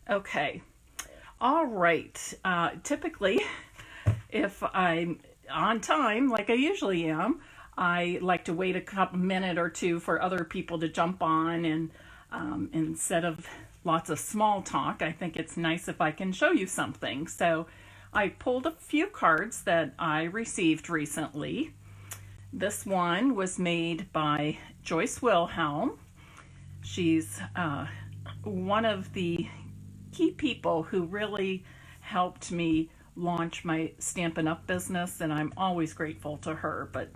Okay. All right. Typically, if I'm on time, like I usually am, I like to wait a couple minute or two for other people to jump on, and instead of lots of small talk, I think it's nice if I can show you something. So I pulled a few cards that I received recently. This one was made by Joyce Wilhelm. She's one of the key people who really helped me launch my Stampin' Up! Business, and I'm always grateful to her. But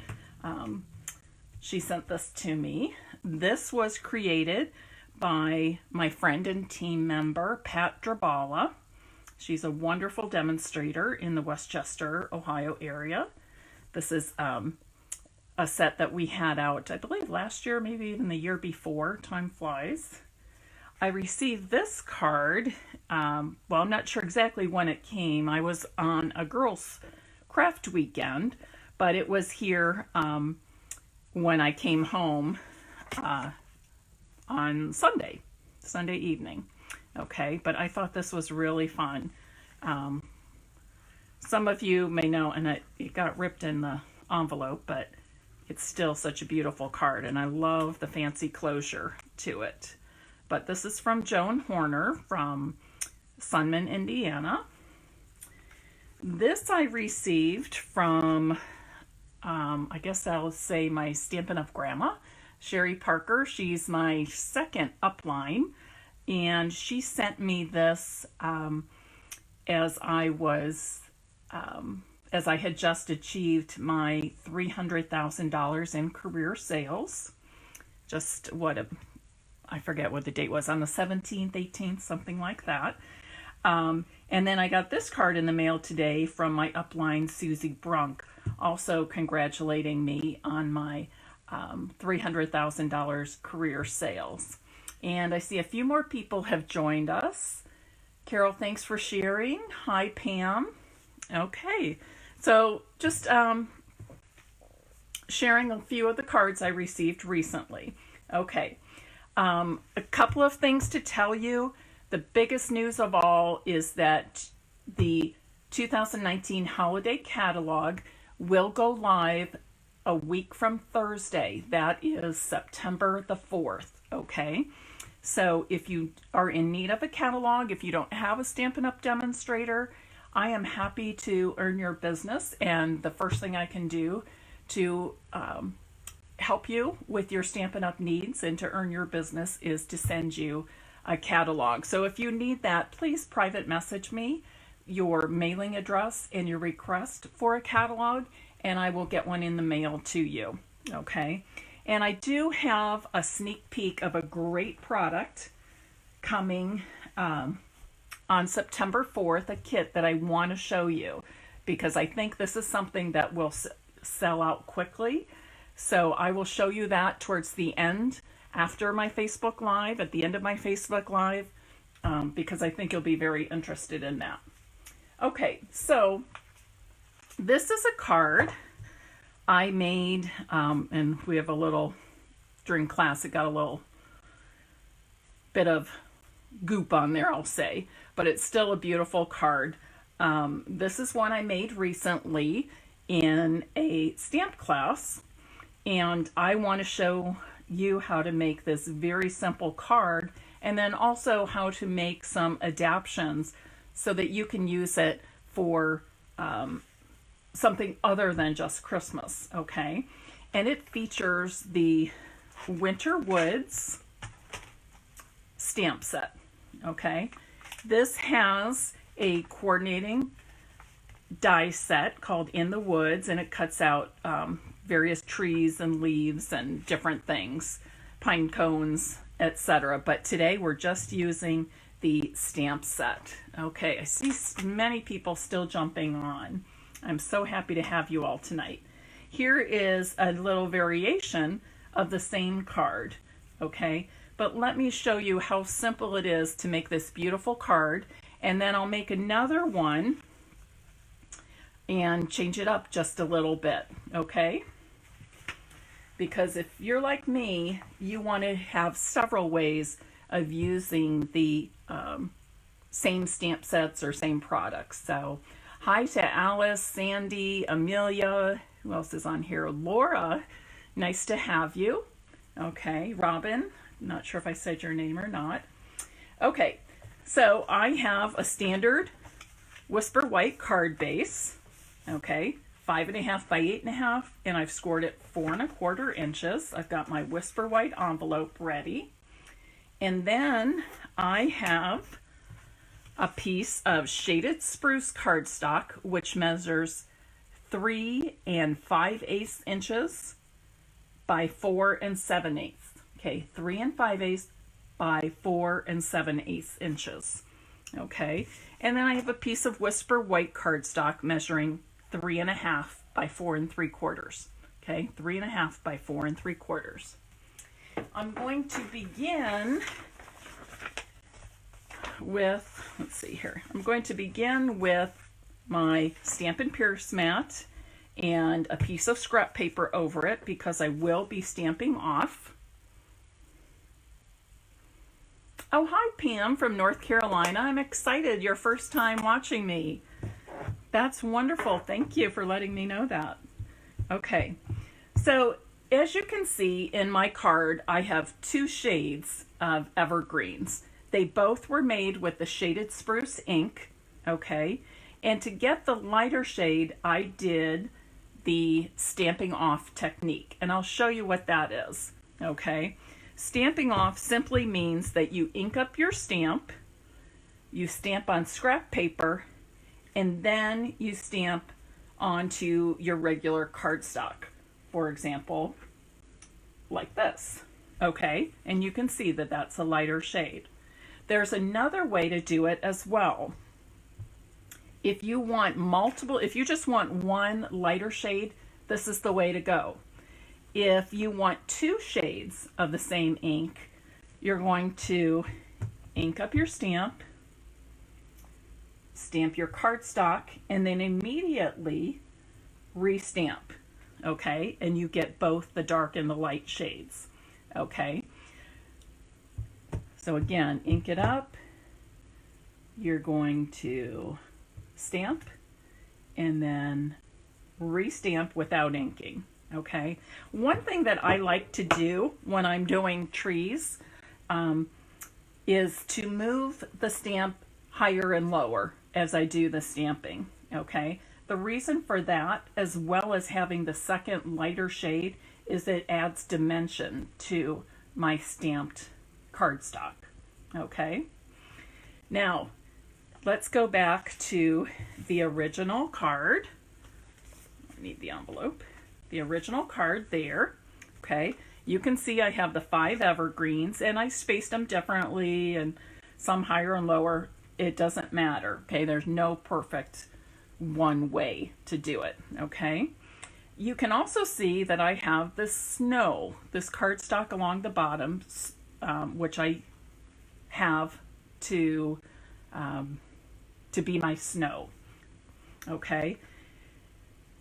she sent this to me. This was created by my friend and team member, Pat Drabala. She's a wonderful demonstrator in the Westchester, Ohio area. This is a set that we had out, I believe, last year, maybe even the year before. Time flies. I received this card. Well, I'm not sure exactly when it came. I was on a girls' craft weekend, but it was here when I came home on Sunday evening. Okay, but I thought this was really fun. Some of you may know, and it got ripped in the envelope, but it's still such a beautiful card, and I love the fancy closure to it. But this is from Joan Horner from Sunman, Indiana. This I received from, I guess I'll say my Stampin' Up! Grandma, Sherry Parker. She's my second upline, and she sent me this as I had just achieved my $300,000 in career sales. I forget what the date was, on the 17th, 18th, something like that. And then I got this card in the mail today from my upline, Susie Brunk, also congratulating me on my $300,000 career sales. And I see a few more people have joined us. Carol, thanks for sharing. Hi, Pam. Okay, so just sharing a few of the cards I received recently. Okay. A couple of things to tell you. The biggest news of all is that the 2019 holiday catalog will go live a week from Thursday. That is September the 4th, okay? So if you are in need of a catalog, if you don't have a Stampin' Up! Demonstrator, I am happy to earn your business, and the first thing I can do to help you with your Stampin' Up! Needs and to earn your business is to send you a catalog. So if you need that, please private message me your mailing address and your request for a catalog, and I will get one in the mail to you. Okay? And I do have a sneak peek of a great product coming on September 4th, a kit that I want to show you because I think this is something that will sell out quickly. So I will show you that towards the end, after my Facebook Live, at the end of my Facebook Live, because I think you'll be very interested in that. Okay, so this is a card I made, and we have a little, during class, it got a little bit of goop on there, I'll say, but it's still a beautiful card. This is one I made recently in a stamp class. And I want to show you how to make this very simple card, and then also how to make some adaptions so that you can use it for something other than just Christmas, okay? And it features the Winter Woods stamp set, okay? This has a coordinating die set called In the Woods, and it cuts out various trees and leaves and different things, pine cones, etc. But today we're just using the stamp set. Okay, I see many people still jumping on. I'm so happy to have you all tonight. Here is a little variation of the same card, okay? But let me show you how simple it is to make this beautiful card, and then I'll make another one and change it up just a little bit, okay? Because if you're like me, you want to have several ways of using the same stamp sets or same products. So hi to Alice, Sandy, Amelia, who else is on here? Laura, nice to have you. Okay, Robin, not sure if I said your name or not. Okay, so I have a standard Whisper White card base, okay, 5.5 by 8.5, and I've scored it 4.25 inches. I've got my Whisper White envelope ready. And then I have a piece of shaded spruce cardstock, which measures 3 5/8 inches by 4 7/8. Okay, 3 5/8 by 4 7/8 inches. Okay, and then I have a piece of Whisper White cardstock measuring 3.5 by 4 3/4. Okay, 3.5 by 4 3/4. I'm going to begin with, let's see here, I'm going to begin with my Stampin' Pierce mat and a piece of scrap paper over it because I will be stamping off. Oh, hi Pam from North Carolina. I'm excited. Your first time watching me. That's wonderful. Thank you for letting me know that. Okay, so as you can see in my card, I have 2 shades of evergreens. They both were made with the shaded spruce ink, okay? And to get the lighter shade, I did the stamping off technique, and I'll show you what that is, okay? Stamping off simply means that you ink up your stamp, you stamp on scrap paper, and then you stamp onto your regular cardstock. For example, like this, okay? And you can see that that's a lighter shade. There's another way to do it as well. If you want multiple, if you just want one lighter shade, this is the way to go. If you want 2 shades of the same ink, you're going to ink up your stamp, stamp your cardstock, and then immediately restamp, okay? And you get both the dark and the light shades, okay? So again, ink it up, you're going to stamp, and then restamp without inking, okay? One thing that I like to do when I'm doing trees is to move the stamp higher and lower as I do the stamping, okay? The reason for that, as well as having the second lighter shade, is it adds dimension to my stamped cardstock, okay? Now, let's go back to the original card. I need the envelope. The original card there, okay? You can see I have the 5 evergreens, and I spaced them differently, and some higher and lower. It doesn't matter, okay? There's no perfect one way to do it, okay? You can also see that I have this snow, this cardstock along the bottom, which I have to be my snow, okay?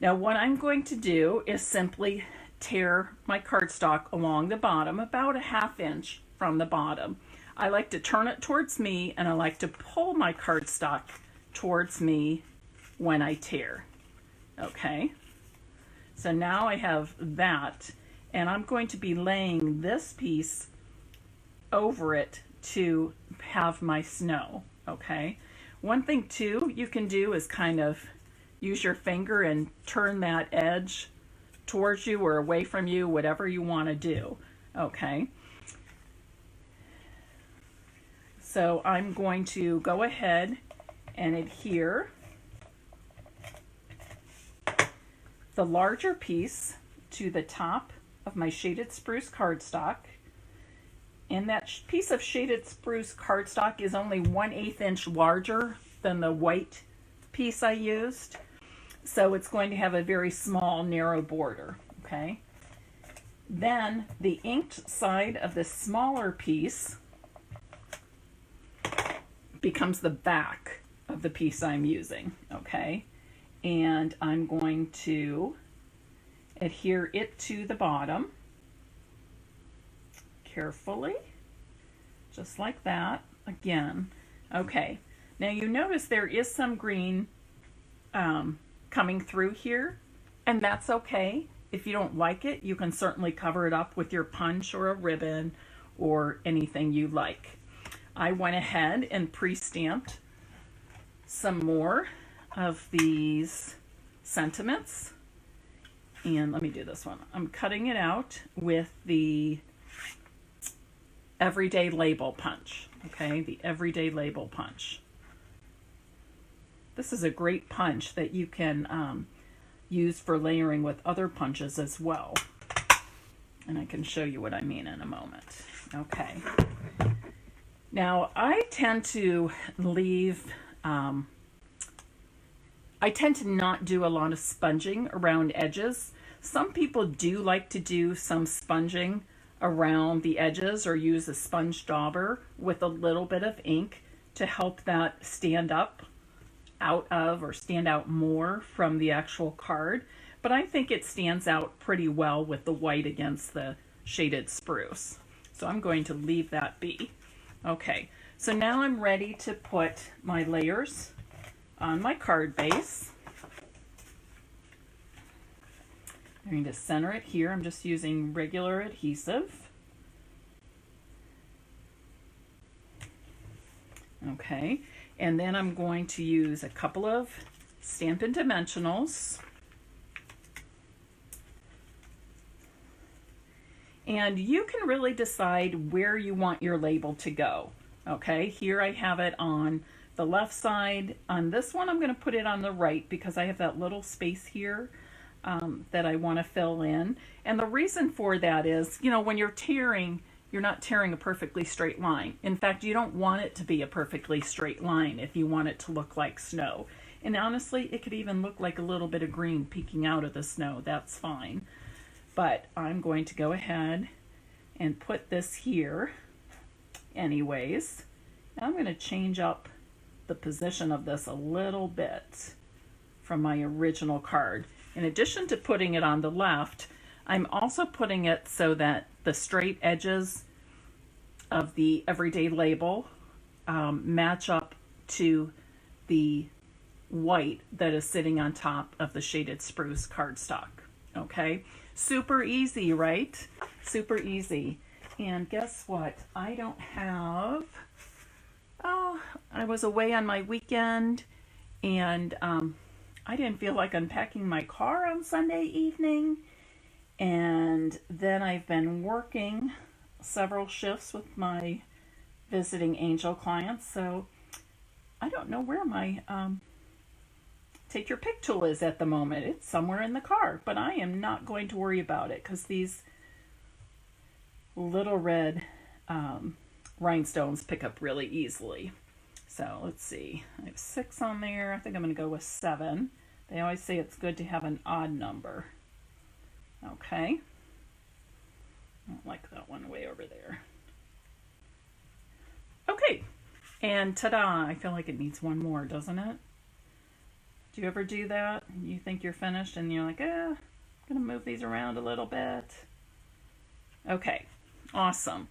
Now what I'm going to do is simply tear my cardstock along the bottom, about a 1/2 inch from the bottom. I like to turn it towards me, and I like to pull my cardstock towards me when I tear, okay? So now I have that, and I'm going to be laying this piece over it to have my snow, okay? One thing too you can do is kind of use your finger and turn that edge towards you or away from you, whatever you want to do, okay? So I'm going to go ahead and adhere the larger piece to the top of my shaded spruce cardstock. And that piece of shaded spruce cardstock is only 1/8 inch larger than the white piece I used. So it's going to have a very small, narrow border, okay? Then the inked side of the smaller piece becomes the back of the piece I'm using, okay? And I'm going to adhere it to the bottom carefully, just like that. Again, okay, Now you notice there is some green coming through here, and that's okay. If you don't like it, you can certainly cover it up with your punch or a ribbon or anything you like. I went ahead and pre-stamped some more of these sentiments. And let me do this one. I'm cutting it out with the Everyday Label Punch. Okay, the Everyday Label Punch. This is a great punch that you can use for layering with other punches as well. And I can show you what I mean in a moment. Okay. Now, I tend to leave, I tend to not do a lot of sponging around edges. Some people do like to do some sponging around the edges or use a sponge dauber with a little bit of ink to help that stand up out of or stand out more from the actual card. But I think it stands out pretty well with the white against the shaded spruce. So I'm going to leave that be. Okay, so now I'm ready to put my layers on my card base. I'm going to center it here. I'm just using regular adhesive. Okay, and then I'm going to use a couple of Stampin' Dimensionals. And you can really decide where you want your label to go. Okay, here I have it on the left side. On this one, I'm going to put it on the right because I have that little space here that I want to fill in. And the reason for that is, you know, when you're tearing, you're not tearing a perfectly straight line. In fact, you don't want it to be a perfectly straight line if you want it to look like snow. And honestly, it could even look like a little bit of green peeking out of the snow. That's fine. But I'm going to go ahead and put this here anyways. Now I'm going to change up the position of this a little bit from my original card. In addition to putting it on the left, I'm also putting it so that the straight edges of the Everyday Label match up to the white that is sitting on top of the shaded spruce cardstock. Okay, super easy, right? Super easy. And guess what? I don't have, I was away on my weekend, and I didn't feel like unpacking my car on Sunday evening. And then I've been working several shifts with my visiting angel clients. So I don't know where my take your pick tool is at the moment. It's somewhere in the car, but I am not going to worry about it because these little red rhinestones pick up really easily. So let's see, I have 6 on there. I think I'm going to go with 7. They always say it's good to have an odd number. Okay. I don't like that one way over there. Okay. And ta-da, I feel like it needs one more, doesn't it? Do you ever do that? You think you're finished and you're like, I'm going to move these around a little bit. Okay. Awesome.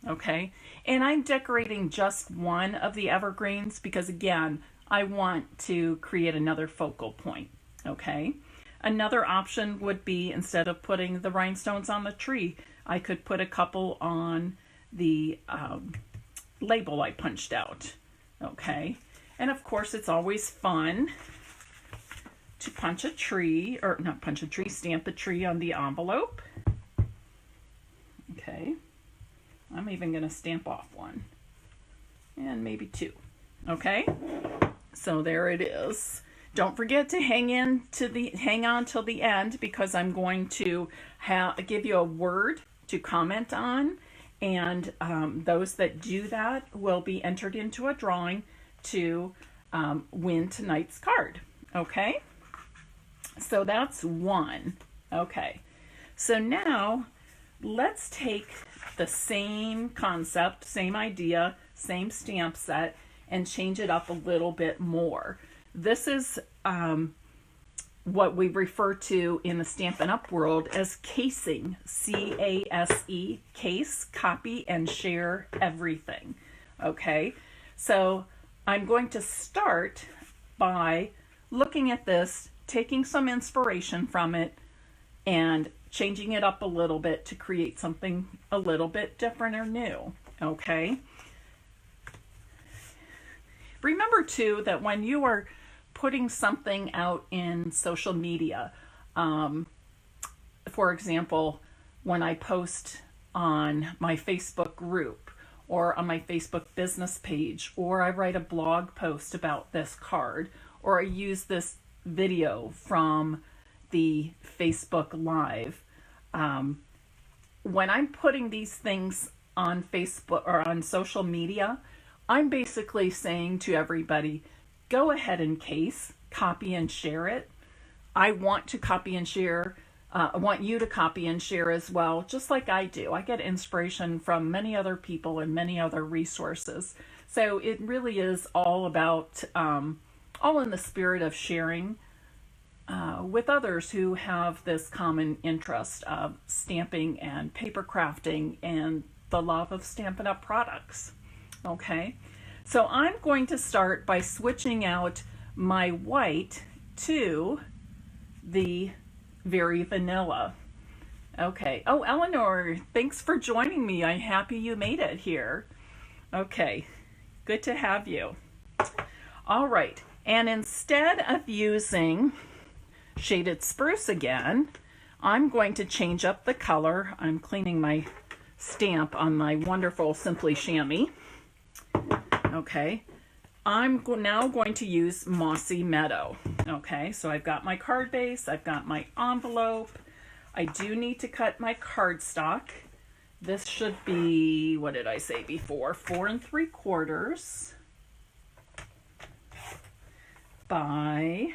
Okay. And I'm decorating just one of the evergreens because, again, I want to create another focal point. Okay. Another option would be, instead of putting the rhinestones on the tree, I could put a couple on the label I punched out. Okay. And of course, it's always fun to punch a tree, or not punch a tree, stamp a tree on the envelope. Okay. I'm even going to stamp off one. And maybe 2. Okay. So there it is. Don't forget to hang on till the end, because I'm going to give you a word to comment on, and those that do that will be entered into a drawing to win tonight's card. Okay, so that's 1. Okay, so now let's take the same concept, same idea, same stamp set, and change it up a little bit more. This is what we refer to in the Stampin' Up! World as casing, C-A-S-E, case, copy, and share everything. Okay, so I'm going to start by looking at this, taking some inspiration from it, and changing it up a little bit to create something a little bit different or new, okay? Remember too that when you are putting something out in social media, for example, when I post on my Facebook group or on my Facebook business page, or I write a blog post about this card, or I use this video from the Facebook Live, when I'm putting these things on Facebook or on social media, I'm basically saying to everybody, go ahead and copy and share it. I want to copy and share. I want you to copy and share as well, just like I do. I get inspiration from many other people and many other resources. So it really is all about, all in the spirit of sharing with others who have this common interest of stamping and paper crafting and the love of Stampin' Up! Products. Okay, so I'm going to start by switching out my white to the very vanilla. Okay. Oh, Eleanor, thanks for joining me. I'm happy you made it here. Okay, good to have you. All right, and instead of using shaded spruce again, I'm going to change up the color. I'm cleaning my stamp on my wonderful Simply Chamois. Okay, I'm now going to use Mossy Meadow. Okay, so I've got my card base, I've got my envelope. I do need to cut my cardstock. This should be, what did I say before? 4 3/4 by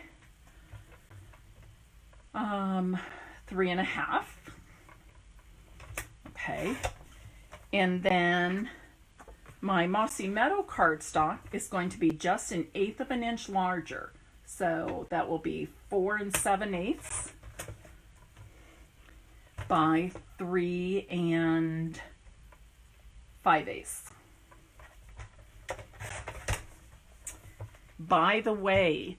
3 1/2. Okay, and then my Mossy Meadow cardstock is going to be just 1/8 of an inch larger. So that will be 4 7/8 by 3 5/8. By the way,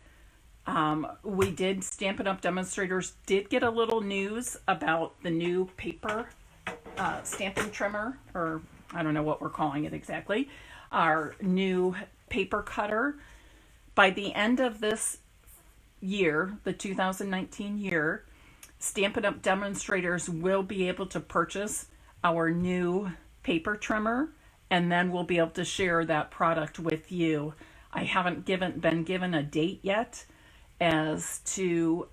we did, Stampin' Up! Demonstrators did get a little news about the new paper stamping trimmer, or I don't know what we're calling it exactly, our new paper cutter. By the end of this year, the 2019 year, Stampin' Up! Demonstrators will be able to purchase our new paper trimmer, and then we'll be able to share that product with you. I haven't been given a date yet as to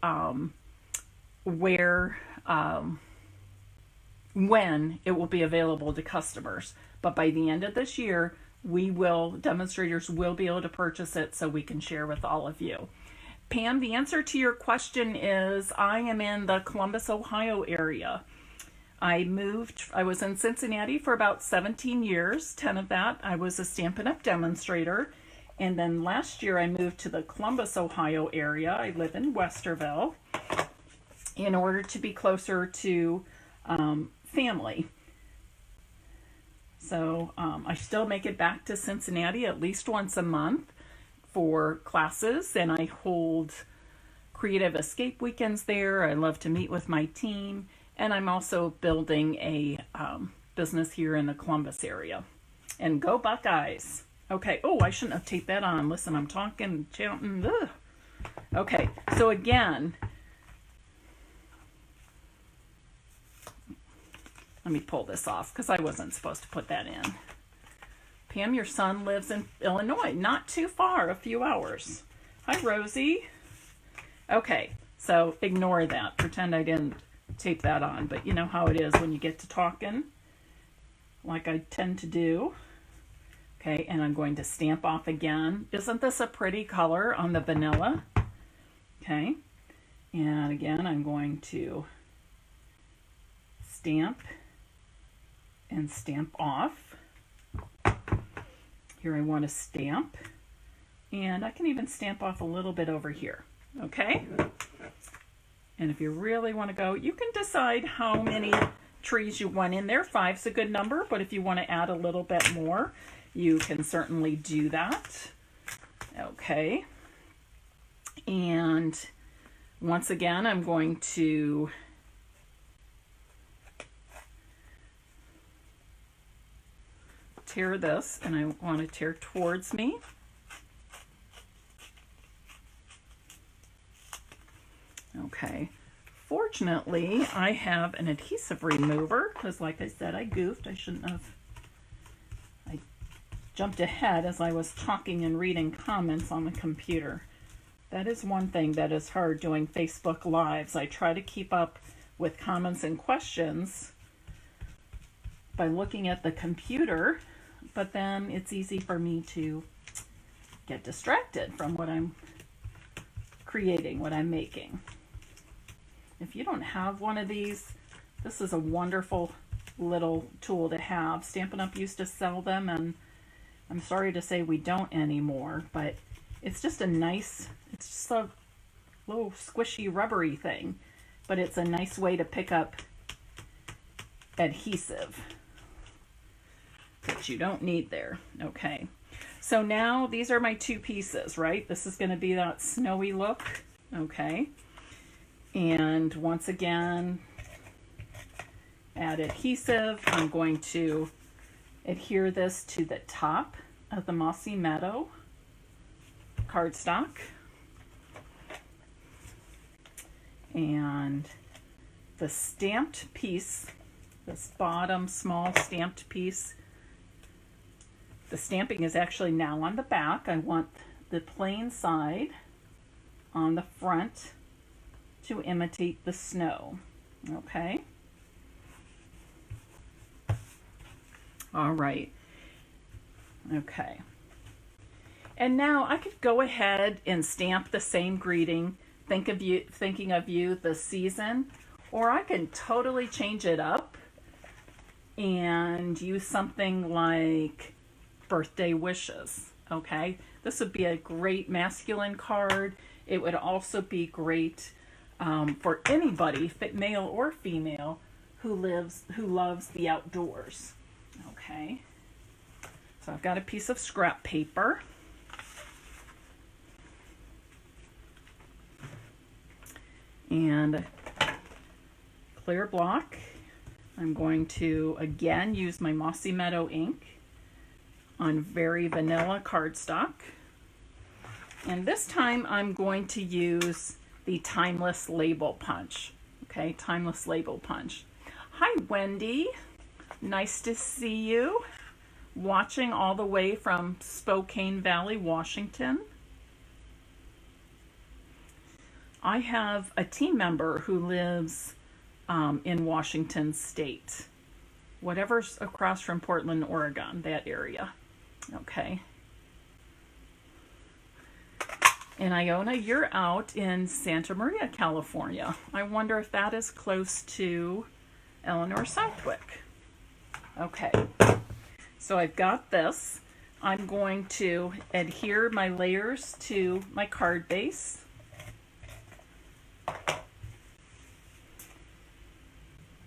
when it will be available to customers. But by the end of this year, demonstrators will be able to purchase it so we can share with all of you. Pam, the answer to your question is I am in the Columbus, Ohio area. I was in Cincinnati for about 17 years. 10 of that, I was a Stampin' Up! Demonstrator. And then last year I moved to the Columbus, Ohio area. I live in Westerville in order to be closer to family. So I still make it back to Cincinnati at least once a month for classes, and I hold creative escape weekends there. I love to meet with my team, and I'm also building a business here in the Columbus area. And go Buckeyes! Okay, oh, I shouldn't have taped that on. Listen, I'm talking, shouting. Ugh. Okay, so again, let me pull this off because I wasn't supposed to put that in. Pam, your son lives in Illinois, not too far, a few hours. Hi, Rosie. Okay, so ignore that. Pretend I didn't tape that on, but you know how it is when you get to talking, like I tend to do. Okay, and I'm going to stamp off again. Isn't this a pretty color on the vanilla? Okay, and again, I'm going to stamp and stamp off. Here I want to stamp, and I can even stamp off a little bit over here, okay? And if you really want to go, you can decide how many trees you want in there. 5's a good number, but if you want to add a little bit more, you can certainly do that. Okay. And once again, I'm going to tear this, and I want to tear towards me. Okay. Fortunately, I have an adhesive remover because, like I said, I goofed. I shouldn't have. I jumped ahead as I was talking and reading comments on the computer. That is one thing that is hard doing Facebook Lives. I try to keep up with comments and questions by looking at the computer, but then it's easy for me to get distracted from what I'm creating, what I'm making. If you don't have one of these, this is a wonderful little tool to have. Stampin' Up! Used to sell them, and I'm sorry to say we don't anymore, but it's just a nice, it's just a little squishy rubbery thing, but it's a nice way to pick up adhesive that you don't need there. Okay, so now these are my two pieces, right? This is going to be that snowy look. Okay, and once again, add adhesive. I'm going to adhere this to the top of the Mossy Meadow cardstock, and the stamped piece, this bottom small stamped piece, the stamping is actually now on the back. I want the plain side on the front to imitate the snow. Okay. All right. Okay. And now I could go ahead and stamp the same greeting, thinking of you this season, or I can totally change it up and use something like birthday wishes. Okay, this would be a great masculine card. It would also be great for anybody, male or female, who loves the outdoors. Okay, so I've got a piece of scrap paper. And clear block. I'm going to again use my Mossy Meadow ink on very vanilla cardstock. And this time I'm going to use the Timeless Label Punch. Okay, Timeless Label Punch. Hi, Wendy. Nice to see you. Watching all the way from Spokane Valley, Washington. I have a team member who lives in Washington State, whatever's across from Portland, Oregon, that area. Okay. And Iona, you're out in Santa Maria, California. I wonder if that is close to Eleanor Southwick. Okay. So I've got this. I'm going to adhere my layers to my card base.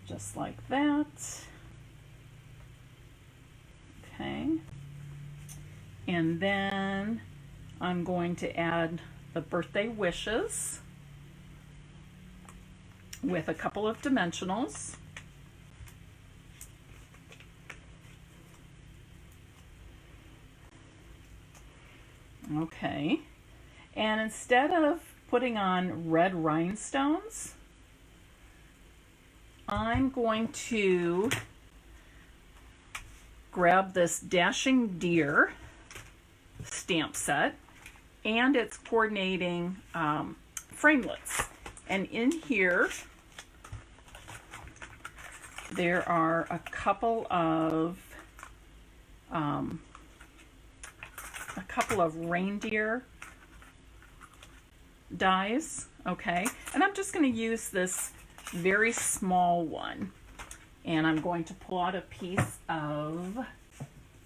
Just like that. Okay. And then I'm going to add the birthday wishes with a couple of dimensionals. Okay. And instead of putting on red rhinestones, I'm going to grab this Dashing Deer stamp set and its coordinating framelits. And in here, there are a couple of reindeer dies, okay? And I'm just going to use this very small one, and I'm going to pull out a piece of,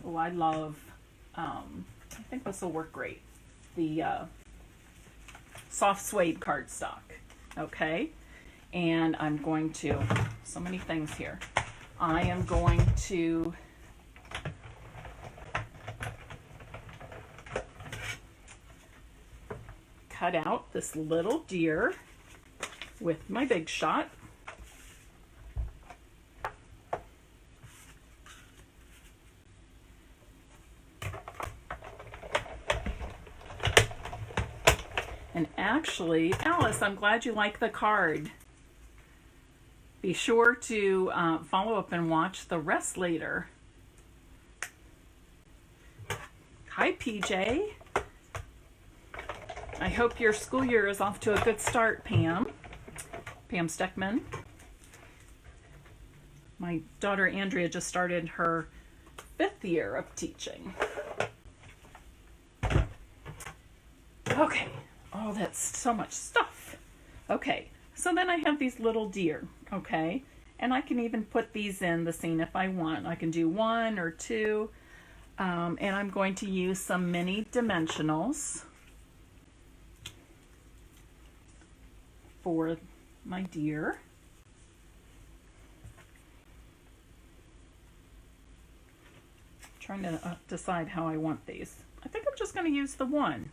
oh, I love, I think this will work great, the soft suede cardstock. Okay, and I'm going to, so many things here, I am going to cut out this little deer with my Big Shot. And actually, Alice, I'm glad you like the card. Be sure to follow up and watch the rest later. Hi, PJ. I hope your school year is off to a good start, Pam. Pam Steckman. My daughter Andrea just started her 5th year of teaching. Okay. Oh, that's so much stuff. Okay, so then I have these little deer, okay? And I can even put these in the scene if I want. I can do 1 or 2. And I'm going to use some mini dimensionals for my deer. Trying to decide how I want these. I think I'm just going to use the 1.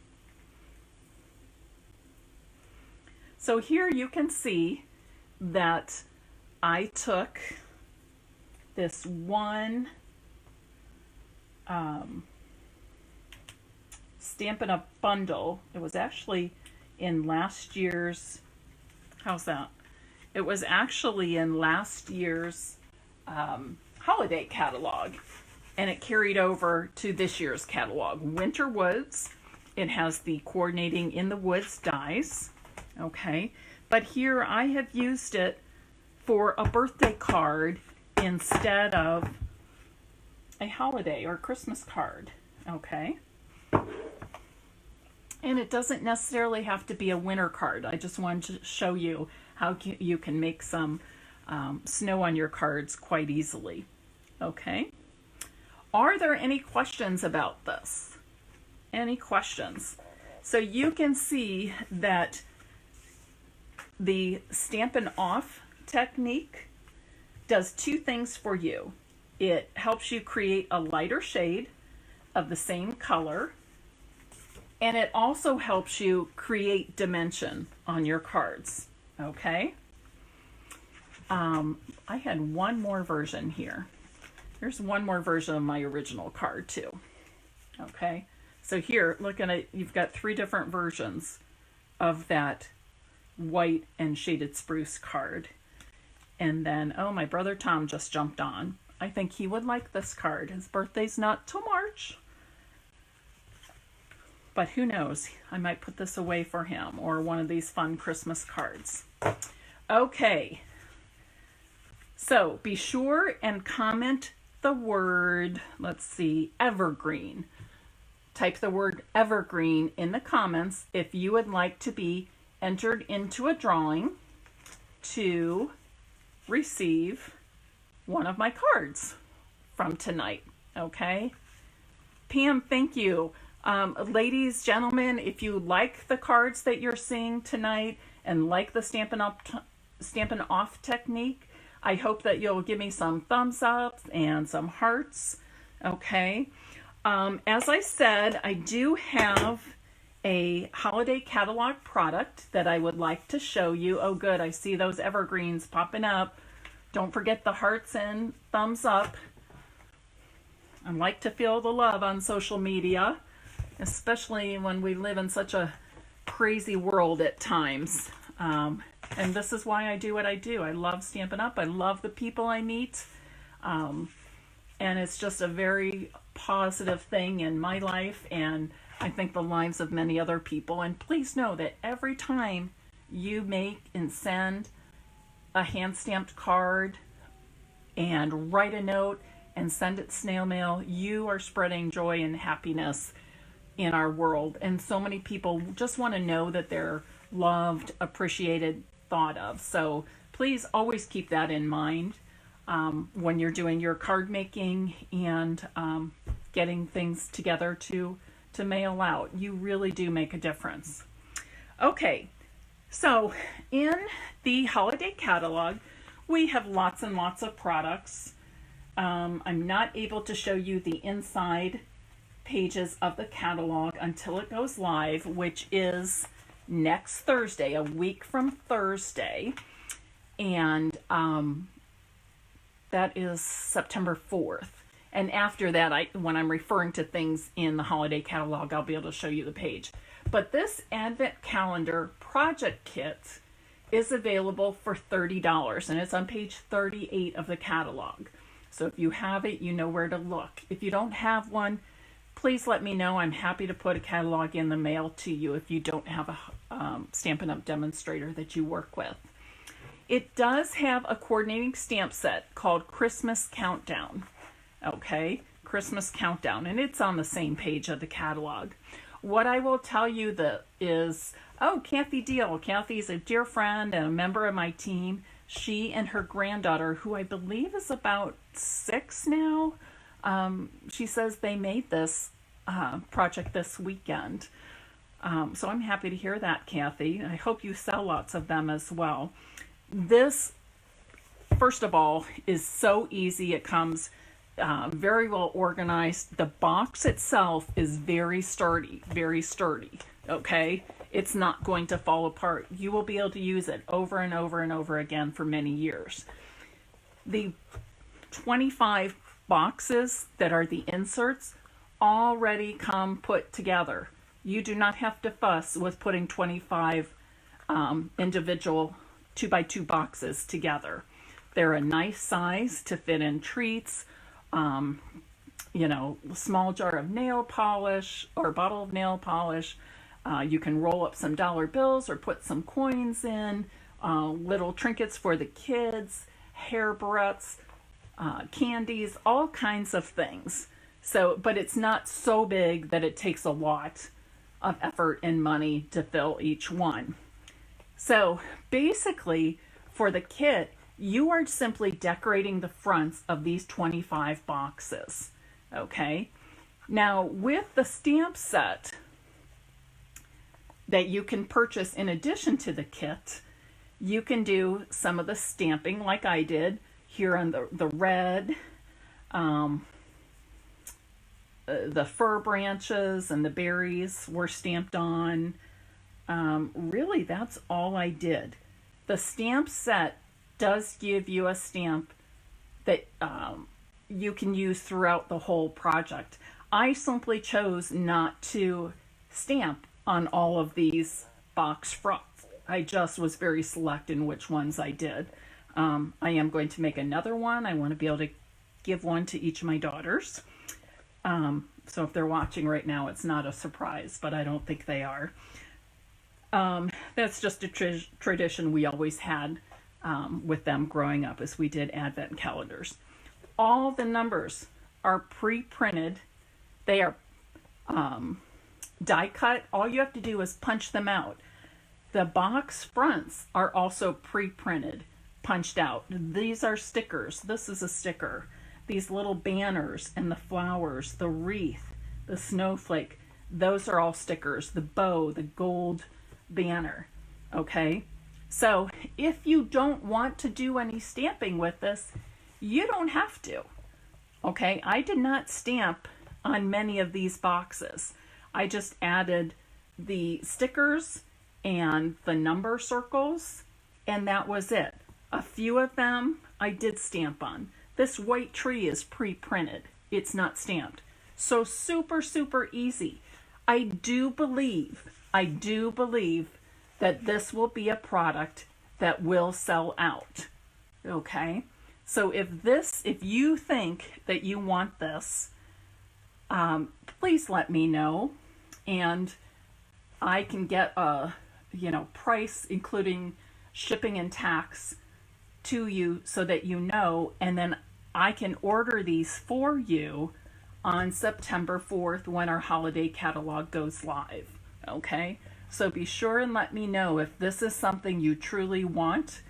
So here you can see that I took this one Stampin' Up! Bundle. It was actually in last year's, how's that? It was actually in last year's holiday catalog, and it carried over to this year's catalog. Winter Woods. It has the Coordinating in the Woods dies. Okay, but here I have used it for a birthday card instead of a holiday or Christmas card. Okay, and it doesn't necessarily have to be a winter card. I just wanted to show you how you can make some snow on your cards quite easily. Okay, are there any questions about this? Any questions? So you can see that the Stampin' Off technique does 2 things for you. It helps you create a lighter shade of the same color, and it also helps you create dimension on your cards. Okay? I had one more version here. Here's one more version of my original card too. Okay? So here, look at it, you've got 3 different versions of that white and shaded spruce card. And then, oh, my brother Tom just jumped on. I think he would like this card. His birthday's not till March. But who knows? I might put this away for him or one of these fun Christmas cards. Okay. So be sure and comment the word, let's see, evergreen. Type the word evergreen in the comments if you would like to be entered into a drawing to receive one of my cards from tonight. Okay, Pam, thank you. Ladies, gentlemen, if you like the cards that you're seeing tonight and like the Stampin' Off technique, I hope that you'll give me some thumbs up and some hearts. Okay, as I said, I do have a holiday catalog product that I would like to show you. Oh good, I see those evergreens popping up. Don't forget the hearts and thumbs up. I like to feel the love on social media, especially when we live in such a crazy world at times. And this is why I do what I do. I love Stampin' Up! I love the people I meet. And it's just a very positive thing in my life, and I think the lives of many other people. And please know that every time you make and send a hand-stamped card and write a note and send it snail mail, you are spreading joy and happiness in our world. And so many people just want to know that they're loved, appreciated, thought of. So please always keep that in mind when you're doing your card making and getting things together to mail out. You really do make a difference. Okay, so in the holiday catalog, we have lots and lots of products. I'm not able to show you the inside pages of the catalog until it goes live, which is next Thursday, a week from Thursday. And that is September 4th. And after that, when I'm referring to things in the holiday catalog, I'll be able to show you the page. But this Advent Calendar Project Kit is available for $30, and it's on page 38 of the catalog. So if you have it, you know where to look. If you don't have one, please let me know. I'm happy to put a catalog in the mail to you if you don't have a Stampin' Up! Demonstrator that you work with. It does have a coordinating stamp set called Christmas Countdown. Okay, Christmas Countdown, and it's on the same page of the catalog. What I will tell you is, Kathy Deal. Kathy's a dear friend and a member of my team. She and her granddaughter, who I believe is about 6 now, she says they made this project this weekend. So I'm happy to hear that, Kathy. I hope you sell lots of them as well. This, first of all, is so easy. It comes very well organized. The box itself is very sturdy, okay? It's not going to fall apart. You will be able to use it over and over and over again for many years. The 25 boxes that are the inserts already come put together. You do not have to fuss with putting 25 individual 2x2 boxes together. They're a nice size to fit in treats, small jar of nail polish or bottle of nail polish. You can roll up some dollar bills or put some coins in, little trinkets for the kids, hair barrettes, candies, all kinds of things. But it's not so big that it takes a lot of effort and money to fill each one. So basically, for the kit, you are simply decorating the fronts of these 25 boxes, okay? Now, with the stamp set that you can purchase in addition to the kit, you can do some of the stamping like I did here on the red, the fir branches and the berries were stamped on. Really, that's all I did. The stamp set does give you a stamp that you can use throughout the whole project. I simply chose not to stamp on all of these box fronts. I just was very select in which ones I did. I am going to make another one. I want to be able to give one to each of my daughters. So if they're watching right now, it's not a surprise, but I don't think they are. That's just a tradition we always had with them growing up as we did Advent calendars. All the numbers are pre-printed. They are die cut. All you have to do is punch them out. The box fronts are also pre-printed, punched out. These are stickers. This is a sticker. These little banners and the flowers, the wreath, the snowflake, those are all stickers. The bow, the gold banner, okay? So if you don't want to do any stamping with this, you don't have to, okay? I did not stamp on many of these boxes. I just added the stickers and the number circles, and that was it. A few of them I did stamp on. This white tree is pre-printed. It's not stamped. So super, super easy. I do believe that this will be a product that will sell out. Okay? So if you think that you want this, please let me know, and I can get a price including shipping and tax to you so that you know, and then I can order these for you on September 4th when our holiday catalog goes live. Okay? So be sure and let me know if this is something you truly want.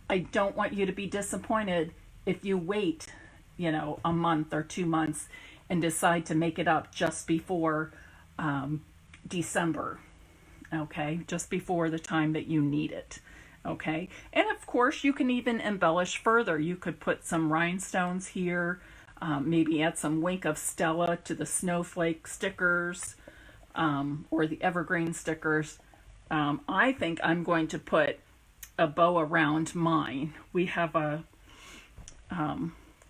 I don't want you to be disappointed if you wait, a month or 2 months and decide to make it up just before December. Okay? Just before the time that you need it. Okay? And of course, you can even embellish further. You could put some rhinestones here, maybe add some Wink of Stella to the snowflake stickers, or the evergreen stickers. I think I'm going to put a bow around mine. We have a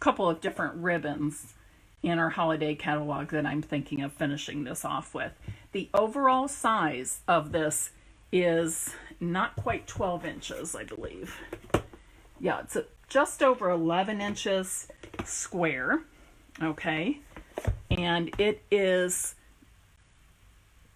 couple of different ribbons in our holiday catalog that I'm thinking of finishing this off with. The overall size of this is not quite 12 inches, I believe. Yeah, it's just over 11 inches square, okay? And it is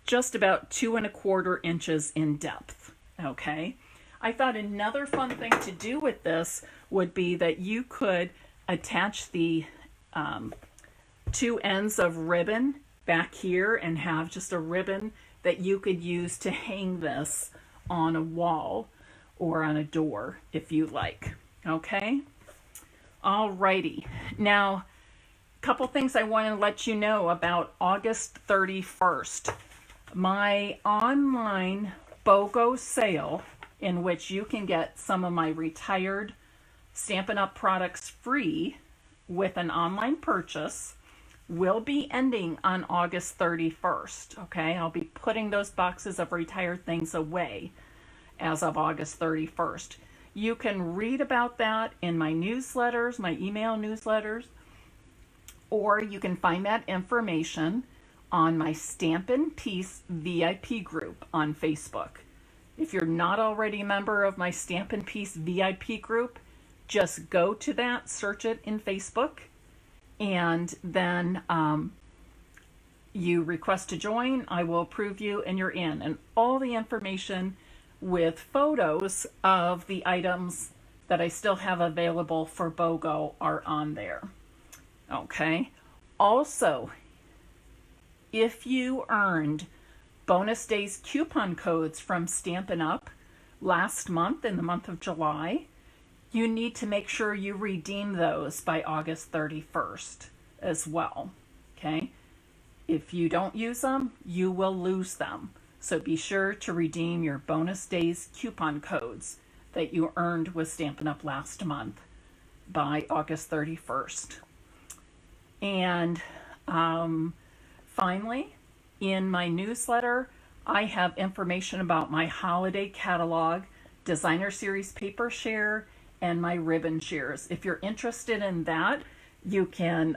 just about 2¼ inches in depth, okay? I thought another fun thing to do with this would be that you could attach the two ends of ribbon back here and have just a ribbon that you could use to hang this on a wall or on a door if you like. Okay? Alrighty. Now, a couple things I want to let you know about August 31st. My online BOGO sale, in which you can get some of my retired Stampin' Up! Products free with an online purchase, will be ending on August 31st, okay? I'll be putting those boxes of retired things away as of August 31st. You can read about that in my newsletters, my email newsletters, or you can find that information on my Stampin' Piece VIP group on Facebook. If you're not already a member of my Stampin' Piece VIP group, just go to that, search it in Facebook, and then you request to join. I will approve you and you're in. And all the information with photos of the items that I still have available for BOGO are on there. Okay. Also, if you earned bonus days coupon codes from Stampin' Up! Last month, in the month of July, you need to make sure you redeem those by August 31st as well, okay? If you don't use them, you will lose them. So be sure to redeem your bonus days coupon codes that you earned with Stampin' Up! Last month by August 31st. And finally, in my newsletter, I have information about my holiday catalog, designer series paper share, and my ribbon shares. If you're interested in that, you can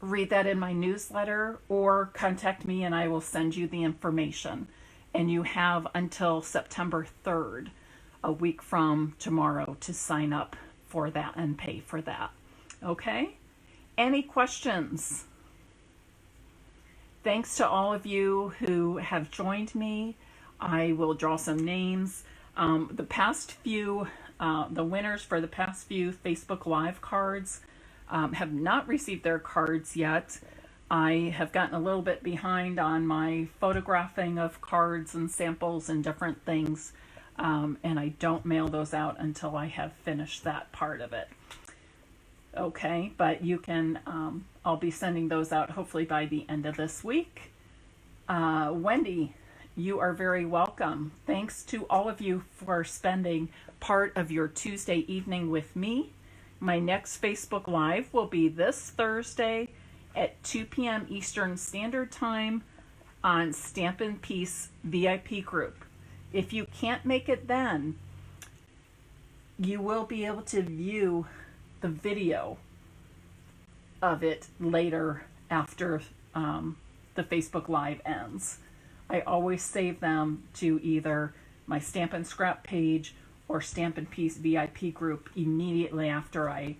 read that in my newsletter or contact me and I will send you the information. And you have until September 3rd, a week from tomorrow, to sign up for that and pay for that. Okay? Any questions? Thanks to all of you who have joined me. I will draw some names. The past few the winners for the past few Facebook Live cards have not received their cards yet. I have gotten a little bit behind on my photographing of cards and samples and different things, and I don't mail those out until I have finished that part of it. Okay, but you can, I'll be sending those out hopefully by the end of this week. Wendy, you are very welcome. Thanks to all of you for spending part of your Tuesday evening with me. My next Facebook Live will be this Thursday at 2 p.m. Eastern Standard Time on Stampin' Piece VIP group. If you can't make it then, you will be able to view the video of it later after the Facebook Live ends. I always save them to either my Stampin' Scrap page or Stampin' Piece VIP group immediately after I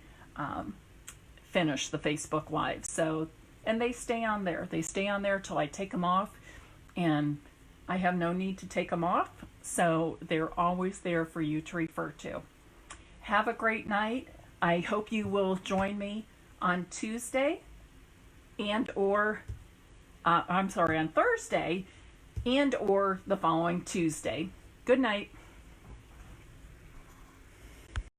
finish the Facebook Live. So, and they stay on there. They stay on there till I take them off, and I have no need to take them off, so they're always there for you to refer to. Have a great night. I hope you will join me on Tuesday and or, on Thursday and or the following Tuesday. Good night.